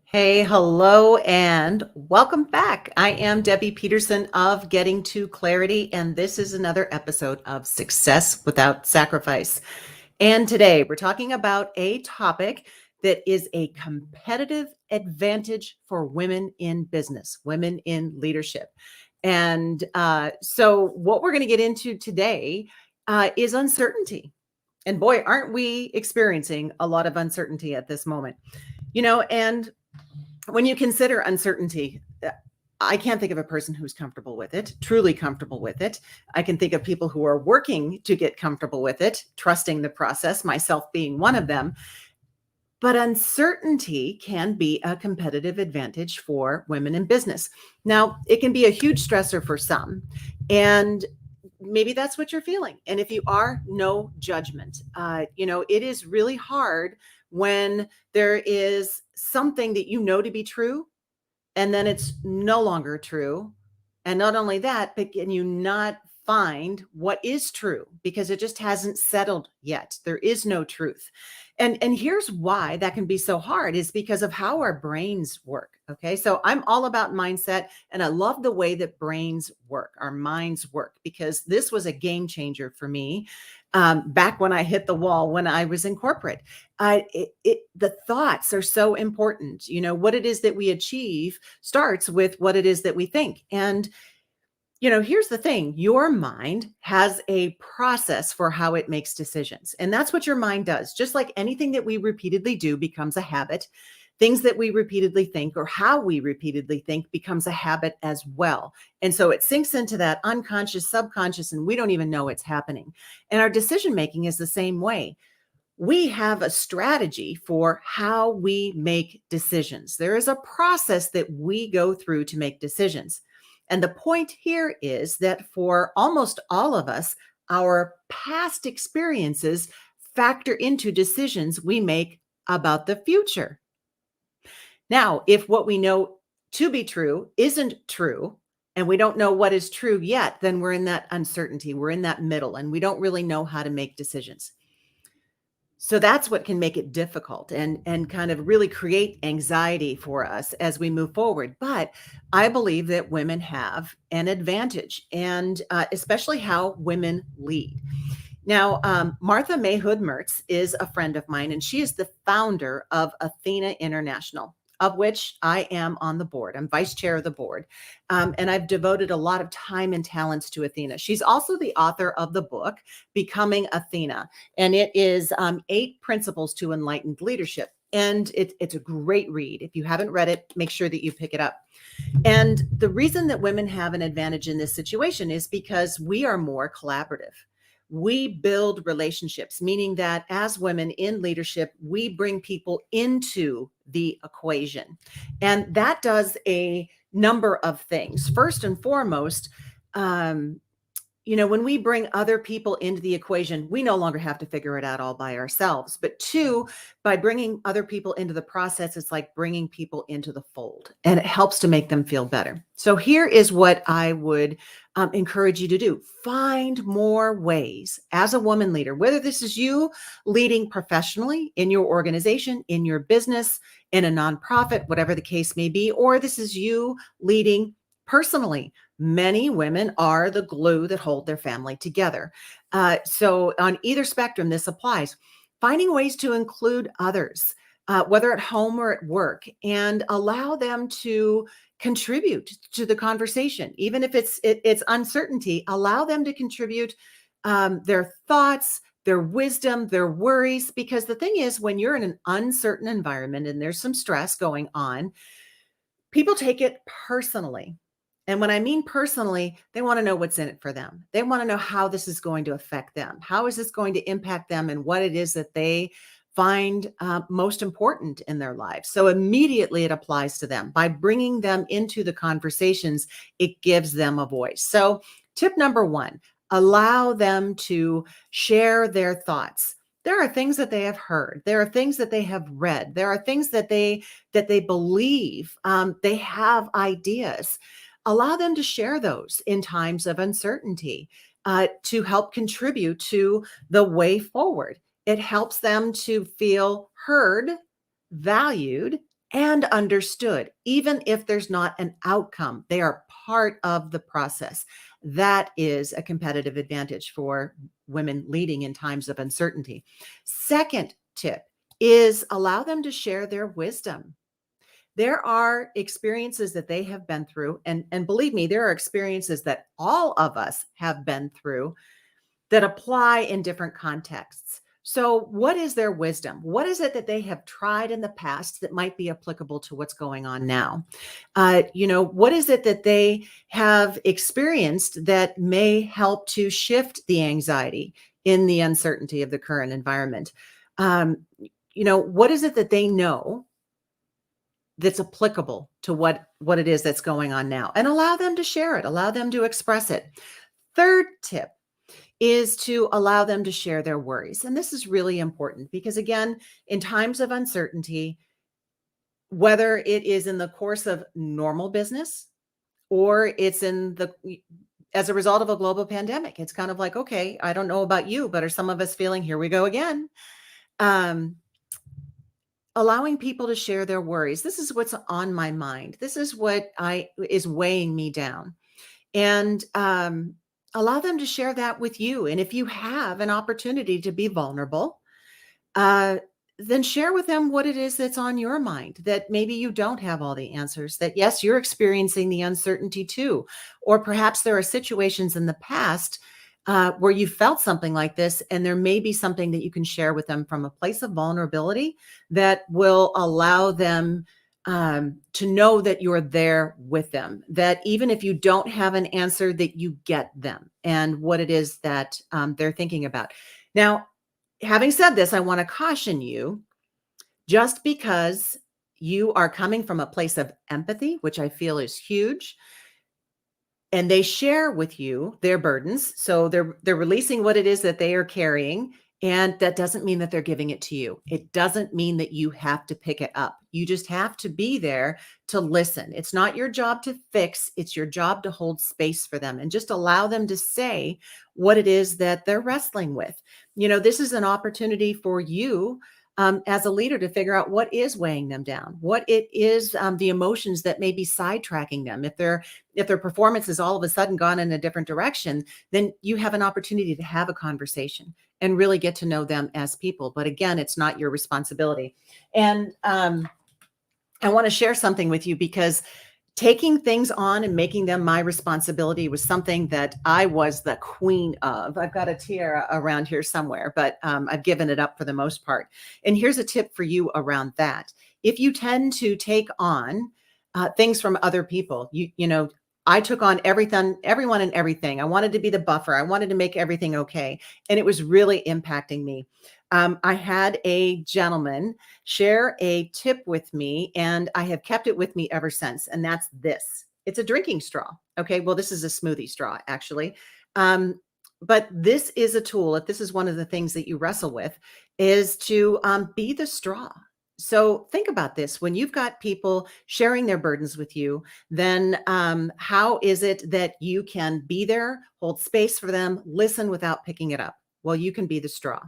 Hey, hello, and welcome back. I am Debbie Peterson of Getting to Clarity, and this is another episode of Success Without Sacrifice. And today we're talking about a topic that is a competitive advantage for women in business, women in leadership. And so, what we're going to get into today is uncertainty. And boy, aren't we experiencing a lot of uncertainty at this moment? And when you consider uncertainty, I can't think of a person who's comfortable with it, truly comfortable with it. I can think of people who are working to get comfortable with it, trusting the process, myself being one of them. But uncertainty can be a competitive advantage for women in business. Now, it can be a huge stressor for some, and maybe that's what you're feeling. And if you are, no judgment. It is really hard when there is something that you know to be true and then it's no longer true. And not only that, but can you not find what is true because it just hasn't settled yet. There is no truth. And here's why that can be so hard is because of how our brains work. Okay. So I'm all about mindset and I love the way that brains work, our minds work, because this was a game changer for me back when I hit the wall when I was in corporate. The thoughts are so important. What it is that we achieve starts with what it is that we think. And here's the thing, your mind has a process for how it makes decisions. And that's what your mind does. Just like anything that we repeatedly do becomes a habit, things that we repeatedly think or how we repeatedly think becomes a habit as well. And so it sinks into that unconscious, subconscious, and we don't even know it's happening. And our decision making is the same way. We have a strategy for how we make decisions. There is a process that we go through to make decisions. And the point here is that for almost all of us, our past experiences factor into decisions we make about the future. Now, if what we know to be true isn't true, and we don't know what is true yet, then we're in that uncertainty. We're in that middle, and we don't really know how to make decisions. So that's what can make it difficult and kind of really create anxiety for us as we move forward. But I believe that women have an advantage, and especially how women lead. Now, Martha May Hood Mertz is a friend of mine, and she is the founder of Athena International, of which I am on the board. I'm vice chair of the board. And I've devoted a lot of time and talents to Athena. She's also the author of the book, Becoming Athena, and it is 8 Principles to Enlightened Leadership. And it's a great read. If you haven't read it, make sure that you pick it up. And the reason that women have an advantage in this situation is because we are more collaborative. We build relationships, meaning that as women in leadership, we bring people into the equation. And that does a number of things. First and foremost, when we bring other people into the equation, we no longer have to figure it out all by ourselves. But 2, by bringing other people into the process, it's like bringing people into the fold, and it helps to make them feel better. So here is what I would encourage you to do. Find more ways as a woman leader, whether this is you leading professionally in your organization, in your business, in a nonprofit, whatever the case may be, or this is you leading personally. Many women are the glue that hold their family together. So on either spectrum, this applies. Finding ways to include others, whether at home or at work, and allow them to contribute to the conversation. Even if it's uncertainty, allow them to contribute their thoughts, their wisdom, their worries. Because the thing is, when you're in an uncertain environment and there's some stress going on, people take it personally. And when I mean personally, they want to know what's in it for them. They want to know how this is going to affect them. How is this going to impact them and what it is that they find most important in their lives. So immediately it applies to them. By bringing them into the conversations, it gives them a voice. So tip number 1, allow them to share their thoughts. There are things that they have heard. There are things that they have read. There are things that they believe. They have ideas. Allow them to share those in times of uncertainty to help contribute to the way forward. It helps them to feel heard, valued, and understood, even if there's not an outcome. They are part of the process. That is a competitive advantage for women leading in times of uncertainty. Second tip is allow them to share their wisdom. There are experiences that they have been through, and believe me, there are experiences that all of us have been through that apply in different contexts. So, what is their wisdom? What is it that they have tried in the past that might be applicable to what's going on now? What is it that they have experienced that may help to shift the anxiety in the uncertainty of the current environment? Um, what is it that they know that's applicable to what it is that's going on now? And allow them to share it, allow them to express it. Third tip is to allow them to share their worries. And this is really important because, again, in times of uncertainty, whether it is in the course of normal business or it's as a result of a global pandemic, it's kind of like, okay, I don't know about you, but are some of us feeling, here we go again? Um, Allowing people to share their worries. This is what's on my mind. This is what is weighing me down. And allow them to share that with you. And if you have an opportunity to be vulnerable, uh, then share with them what it is that's on your mind, that maybe you don't have all the answers, that yes, you're experiencing the uncertainty too. Or perhaps there are situations in the past where you felt something like this, and there may be something that you can share with them from a place of vulnerability that will allow them to know that you're there with them, that even if you don't have an answer, that you get them and what it is that they're thinking about. Now, having said this, I want to caution you, just because you are coming from a place of empathy, which I feel is huge, and they share with you their burdens. So they're releasing what it is that they are carrying. And that doesn't mean that they're giving it to you. It doesn't mean that you have to pick it up. You just have to be there to listen. It's not your job to fix, it's your job to hold space for them and just allow them to say what it is that they're wrestling with. This is an opportunity for you as a leader to figure out what is weighing them down, what it is, the emotions that may be sidetracking them. If their performance has all of a sudden gone in a different direction, then you have an opportunity to have a conversation and really get to know them as people. But again, it's not your responsibility. And I want to share something with you, because taking things on and making them my responsibility was something that I was the queen of. I've got a tiara around here somewhere, but I've given it up for the most part. And here's a tip for you around that. If you tend to take on things from other people, I took on everything, everyone and everything. I wanted to be the buffer. I wanted to make everything okay. And it was really impacting me. I had a gentleman share a tip with me, and I have kept it with me ever since. And that's this: it's a drinking straw. Okay. Well, this is a smoothie straw, actually. But this is a tool. If this is one of the things that you wrestle with, is to be the straw. So think about this: when you've got people sharing their burdens with you, then how is it that you can be there, hold space for them, listen without picking it up? Well, you can be the straw.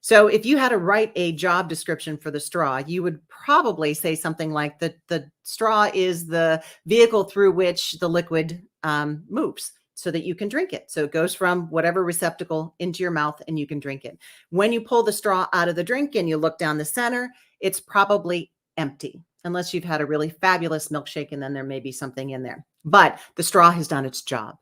So if you had to write a job description for the straw, you would probably say something like the straw is the vehicle through which the liquid moves so that you can drink it. So it goes from whatever receptacle into your mouth and you can drink it. When you pull the straw out of the drink and you look down the center, it's probably empty, unless you've had a really fabulous milkshake, and then there may be something in there. But the straw has done its job.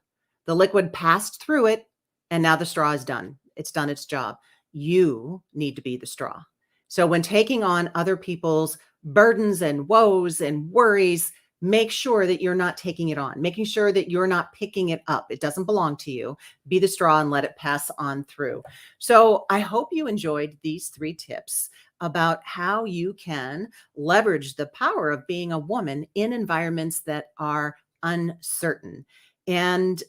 The liquid passed through it, and now the straw is done. It's done its job. You need to be the straw. So when taking on other people's burdens and woes and worries, make sure that you're not taking it on, making sure that you're not picking it up. It doesn't belong to you. Be the straw and let it pass on through. So I hope you enjoyed these 3 tips about how you can leverage the power of being a woman in environments that are uncertain. And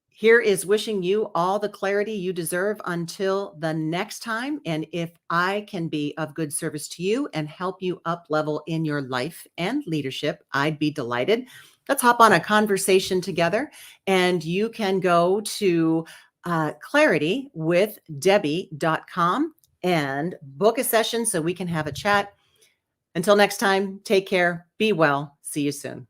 here is wishing you all the clarity you deserve until the next time. And if I can be of good service to you and help you up level in your life and leadership, I'd be delighted. Let's hop on a conversation together, and you can go to claritywithdebbie.com and book a session so we can have a chat. Until next time, take care, be well. See you soon.